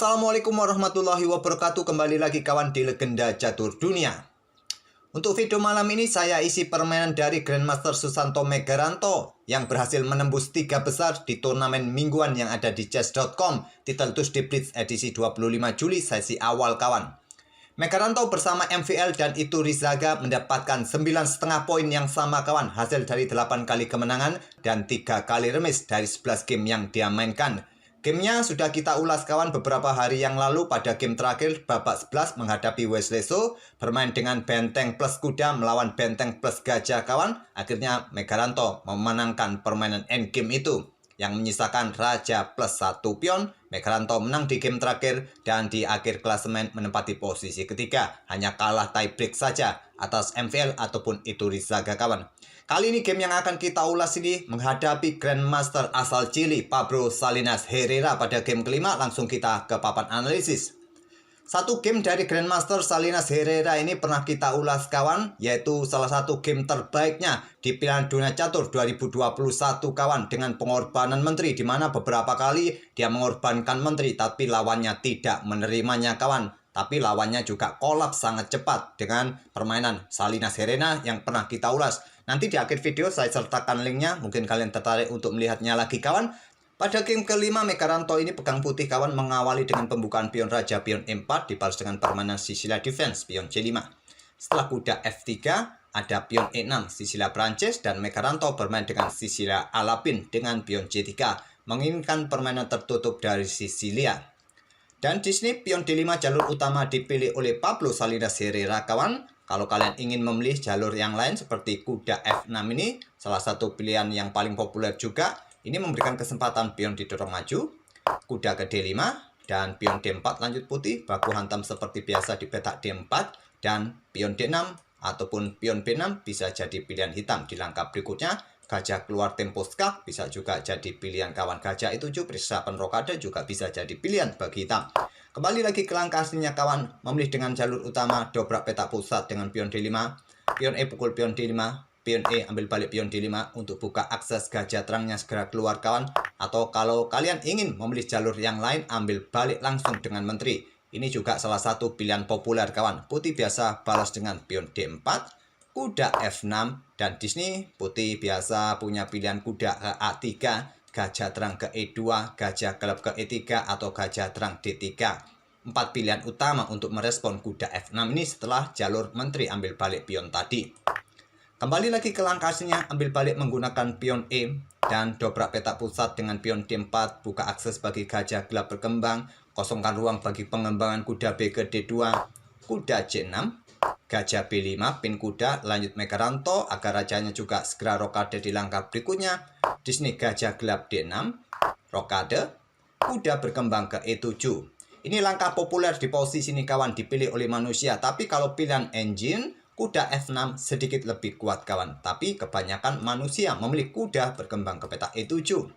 Assalamualaikum warahmatullahi wabarakatuh. Kembali lagi kawan di Legenda Catur Dunia. Untuk video malam ini saya isi permainan dari Grandmaster Susanto Megaranto yang berhasil menembus 3 besar di turnamen mingguan yang ada di chess.com Titeltus di Blitz edisi 25 Juli sesi awal kawan. Megaranto bersama MVL dan Iturrizaga mendapatkan 9,5 poin yang sama kawan, hasil dari 8 kali kemenangan dan 3 kali remis dari 11 game yang dia mainkan. Gamenya sudah kita ulas kawan beberapa hari yang lalu pada game terakhir babak 11 menghadapi Wesley So, bermain dengan benteng plus kuda melawan benteng plus gajah kawan. Akhirnya Megaranto memenangkan permainan endgame itu yang menyisakan raja plus 1 pion. Megaranto menang di game terakhir dan di akhir klasemen menempati posisi ketiga, hanya kalah tiebreak saja atas MVL ataupun Iturrizaga kawan. Kali ini game yang akan kita ulas ini menghadapi Grandmaster asal Chili Pablo Salinas Herrera pada game kelima. Langsung kita ke papan analisis. Satu game dari Grandmaster Salinas Herrera ini pernah kita ulas kawan, yaitu salah satu game terbaiknya di pilihan dunia catur 2021 kawan, dengan pengorbanan menteri, di mana beberapa kali dia mengorbankan menteri tapi lawannya tidak menerimanya kawan. Tapi lawannya juga kolaps sangat cepat dengan permainan Salinas Herrera yang pernah kita ulas. Nanti di akhir video saya sertakan linknya, mungkin kalian tertarik untuk melihatnya lagi kawan. Pada game kelima, Megaranto ini pegang putih kawan, mengawali dengan pembukaan pion raja pion E4 dibalas dengan permainan Sicilia Defense pion C5. Setelah kuda F3, ada pion E6 Sicilia Prancis dan Megaranto bermain dengan Sicilia Alapin dengan pion C3, menginginkan permainan tertutup dari Sicilia. Dan di sini pion D5 jalur utama dipilih oleh Pablo Salinas Herrera kawan. Kalau kalian ingin memilih jalur yang lain seperti kuda F6 ini, salah satu pilihan yang paling populer juga. Ini memberikan kesempatan pion didorong maju, kuda ke D5, dan pion D4 lanjut putih, baku hantam seperti biasa di petak D4, dan pion D6 ataupun pion B6 bisa jadi pilihan hitam di langkah berikutnya. Gajah keluar tempo skak bisa juga jadi pilihan kawan. Gajah E7 persiapan rokade juga bisa jadi pilihan bagi hitam. Kembali lagi ke langkah aslinya kawan, memilih dengan jalur utama dobrak petak pusat dengan pion D5, pion E pukul pion D5, pion E ambil balik pion D5 untuk buka akses gajah terangnya segera keluar kawan. Atau kalau kalian ingin memilih jalur yang lain, ambil balik langsung dengan menteri. Ini juga salah satu pilihan populer kawan. Putih biasa balas dengan pion D4, kuda F6, dan di sini putih biasa punya pilihan kuda ke A3, gajah terang ke E2, gajah gelap ke E3, atau gajah terang D3. 4 pilihan utama untuk merespon kuda F6 ini setelah jalur menteri ambil balik pion tadi. Kembali lagi ke langkah aslinya, ambil balik menggunakan pion E dan dobrak petak pusat dengan pion D4, buka akses bagi gajah gelap berkembang, kosongkan ruang bagi pengembangan kuda B ke D2, kuda C6, gajah B5, pin kuda, lanjut Megaranto agar rajanya juga segera rokade di langkah berikutnya. Di sini gajah gelap D6, rokade, kuda berkembang ke E7. Ini langkah populer di posisi ini kawan, dipilih oleh manusia. Tapi kalau pilihan engine, kuda F6 sedikit lebih kuat kawan. Tapi kebanyakan manusia memilih kuda berkembang ke petak E7.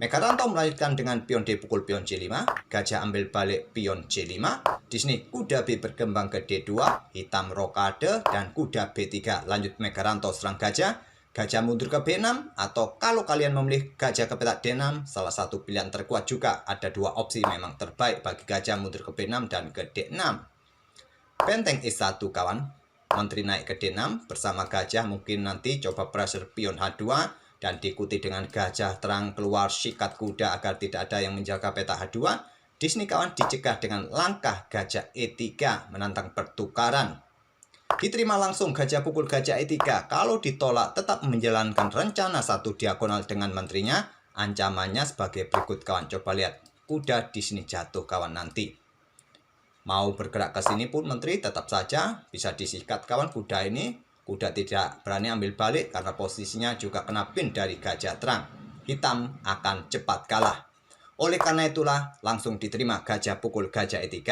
Megaranto melanjutkan dengan pion D pukul pion C5, gajah ambil balik pion C5. Di sini kuda B berkembang ke D2, hitam rokade, dan kuda B3 lanjut Megaranto serang gajah. Gajah mundur ke B6, atau kalau kalian memilih gajah ke petak D6, salah satu pilihan terkuat juga. Ada 2 opsi memang terbaik bagi gajah mundur ke B6 dan ke D6. Benteng E1 kawan, menteri naik ke D6 bersama gajah, mungkin nanti coba pressure pion H2 dan diikuti dengan gajah terang keluar sikat kuda agar tidak ada yang menjaga petak H2. Di sini kawan dicegah dengan langkah gajah E3 menantang pertukaran. Diterima langsung gajah pukul gajah E3. Kalau ditolak tetap menjalankan rencana satu diagonal dengan menterinya. Ancamannya sebagai berikut kawan. Coba lihat, kuda di sini jatuh kawan nanti. Mau bergerak ke sini pun menteri tetap saja bisa disikat kawan kuda ini. Kuda tidak berani ambil balik karena posisinya juga kena pin dari gajah terang. Hitam akan cepat kalah. Oleh karena itulah langsung diterima gajah pukul gajah E3.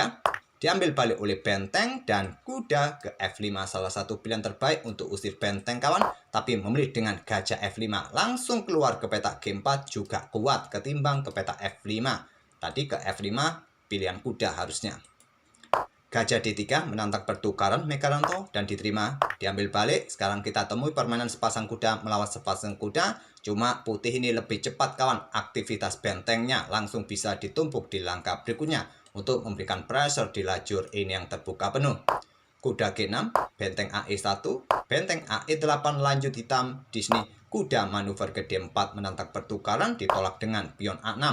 Diambil balik oleh benteng dan kuda ke F5, salah satu pilihan terbaik untuk usir benteng kawan. Tapi memilih dengan gajah F5 langsung keluar ke petak G4 juga kuat ketimbang ke petak F5. Tadi ke F5 pilihan kuda harusnya. Gajah D3 menantang pertukaran Megaranto dan diterima, diambil balik. Sekarang kita temui permainan sepasang kuda melawan sepasang kuda. Cuma putih ini lebih cepat kawan, aktivitas bentengnya langsung bisa ditumpuk di langkah berikutnya untuk memberikan pressure di lajur ini yang terbuka penuh. Kuda G6, benteng AE1, benteng AE8 lanjut hitam. Di sini kuda manuver ke D4 menantang pertukaran, ditolak dengan pion A6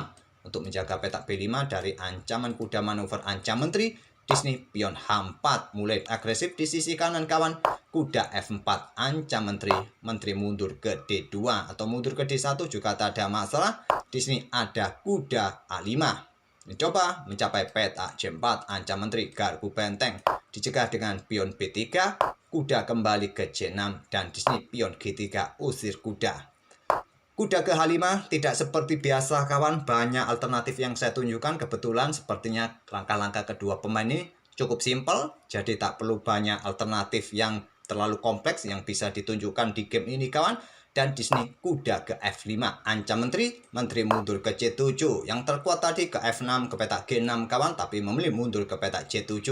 untuk menjaga petak B5 dari ancaman kuda manuver ancam menteri. Di sini pion H4 mulai agresif di sisi kanan kawan. Kuda F4 ancam menteri. Menteri mundur ke D2 atau mundur ke D1 juga tak ada masalah. Di sini ada kuda A5. Mencoba mencapai petak J4 ancam menteri, garpu benteng dicegah dengan pion B3. Kuda kembali ke J6 dan di sini pion G3 usir kuda. Kuda ke H5 tidak seperti biasa kawan, banyak alternatif yang saya tunjukkan. Kebetulan sepertinya langkah-langkah kedua pemain ini cukup simpel, jadi tak perlu banyak alternatif yang terlalu kompleks yang bisa ditunjukkan di game ini kawan. Dan di sini kuda ke F5 ancam menteri, menteri mundur ke C7. Yang terkuat tadi ke F6 ke petak G6 kawan, tapi memilih mundur ke petak C7.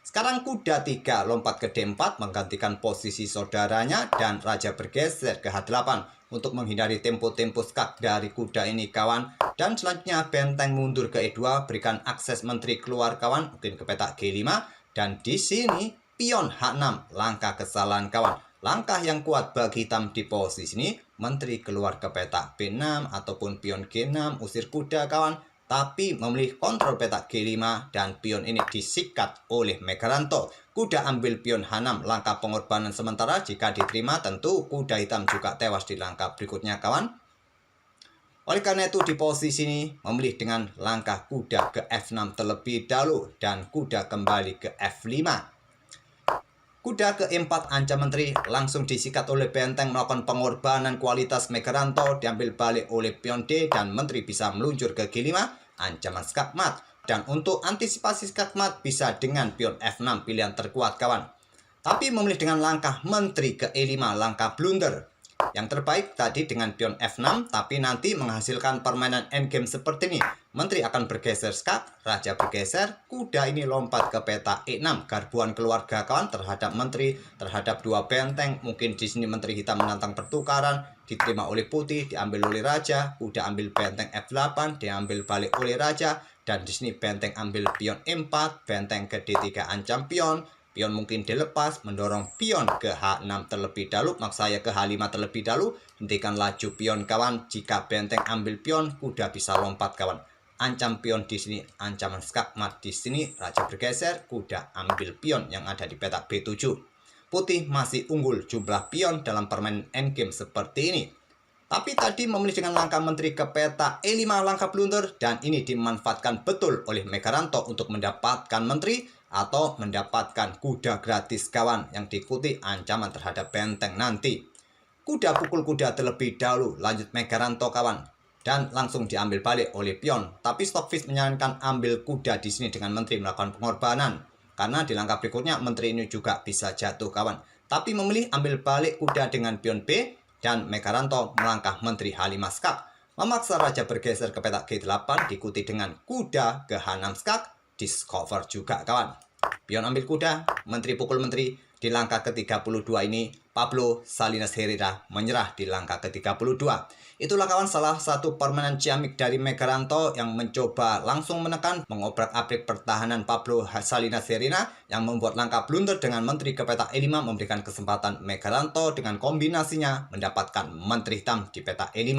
Sekarang kuda 3 lompat ke D4 menggantikan posisi saudaranya dan raja bergeser ke H8 untuk menghindari tempo-tempo skak dari kuda ini kawan. Dan selanjutnya benteng mundur ke E2 berikan akses menteri keluar kawan, mungkin ke petak G5. Dan di sini pion H6 langkah kesalahan kawan. Langkah yang kuat bagi hitam di posisi ini, menteri keluar ke petak B6 ataupun pion G6 usir kuda kawan. Tapi memilih kontrol petak G5 dan pion ini disikat oleh Megaranto. Kuda ambil pion H6, langkah pengorbanan sementara. Jika diterima tentu kuda hitam juga tewas di langkah berikutnya kawan. Oleh karena itu di posisi ini memilih dengan langkah kuda ke F6 terlebih dahulu dan kuda kembali ke F5. Kuda ke E4 ancam menteri langsung disikat oleh benteng, melakukan pengorbanan kualitas Megaranto, diambil balik oleh pion D dan menteri bisa meluncur ke G5, ancaman skakmat. Dan untuk antisipasi skakmat bisa dengan pion F6 pilihan terkuat kawan. Tapi memilih dengan langkah menteri ke E5, langkah blunder. Yang terbaik tadi dengan pion F6, tapi nanti menghasilkan permainan endgame seperti ini. Menteri akan bergeser skak, raja bergeser, kuda ini lompat ke peta E6. Garbuan keluarga kawan terhadap menteri, terhadap dua benteng. Mungkin di sini menteri hitam menantang pertukaran, diterima oleh putih, diambil oleh raja. Kuda ambil benteng F8, diambil balik oleh raja. Dan di sini benteng ambil pion E4, benteng ke D3 ancam pion. Pion mungkin dilepas, mendorong pion ke H6 terlebih dahulu, maksud saya ke H5 terlebih dahulu. Hentikan laju pion kawan. Jika benteng ambil pion, kuda bisa lompat kawan. Ancam pion di sini, ancaman skakmat di sini, raja bergeser, kuda ambil pion yang ada di petak B7. Putih masih unggul jumlah pion dalam permainan endgame seperti ini. Tapi tadi memilih dengan langkah menteri ke peta E5 langkah blunder dan ini dimanfaatkan betul oleh Megaranto untuk mendapatkan menteri atau mendapatkan kuda gratis kawan yang diikuti ancaman terhadap benteng nanti. Kuda pukul kuda terlebih dahulu, lanjut Megaranto kawan, dan langsung diambil balik oleh pion. Tapi Stockfish menyarankan ambil kuda di sini dengan menteri melakukan pengorbanan karena di langkah berikutnya menteri ini juga bisa jatuh kawan. Tapi memilih ambil balik kuda dengan pion B dan Megaranto melangkah menteri H5 skak. Memaksa raja bergeser ke petak G8 diikuti dengan kuda ke H6 skak. Discover juga kawan. Pion ambil kuda, menteri pukul menteri. Di langkah ke-32 ini Pablo Salinas Herrera menyerah di langkah ke-32. Itulah kawan salah satu permainan ciamik dari Megaranto yang mencoba langsung menekan, mengobrak-abrik pertahanan Pablo Salinas Herrera yang membuat langkah blunder dengan menteri ke petak E5 memberikan kesempatan Megaranto dengan kombinasinya mendapatkan menteri hitam di petak E5.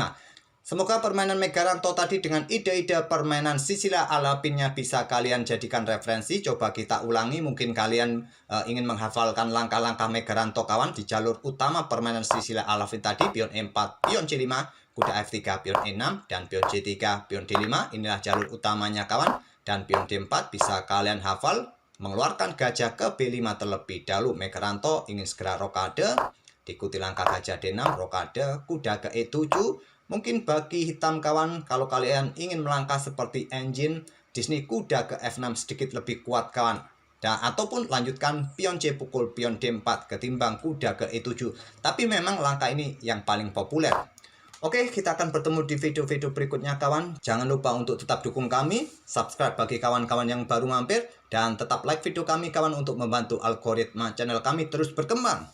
Semoga permainan Megaranto tadi dengan ide-ide permainan Sisilia Alapinnya bisa kalian jadikan referensi. Coba kita ulangi, mungkin kalian ingin menghafalkan langkah-langkah Megaranto kawan di jalur utama permainan Sisilia Alapin tadi. Pion E4, pion C5, kuda F3, pion E6, dan pion C3, pion D5. Inilah jalur utamanya kawan. Dan pion D4 bisa kalian hafal. Mengeluarkan gajah ke B5 terlebih dahulu. Megaranto ingin segera rokade. Diikuti langkah gajah D6, rokade, kuda ke E7. Mungkin bagi hitam kawan, kalau kalian ingin melangkah seperti engine, di sini kuda ke F6 sedikit lebih kuat kawan. Dan ataupun lanjutkan pion C pukul pion D4 ketimbang kuda ke E7. Tapi memang langkah ini yang paling populer. Oke, kita akan bertemu di video-video berikutnya kawan. Jangan lupa untuk tetap dukung kami, subscribe bagi kawan-kawan yang baru mampir, dan tetap like video kami kawan untuk membantu algoritma channel kami terus berkembang.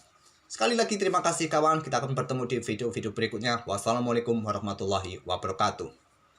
Sekali lagi terima kasih kawan, kita akan bertemu di video-video berikutnya. Wassalamualaikum warahmatullahi wabarakatuh.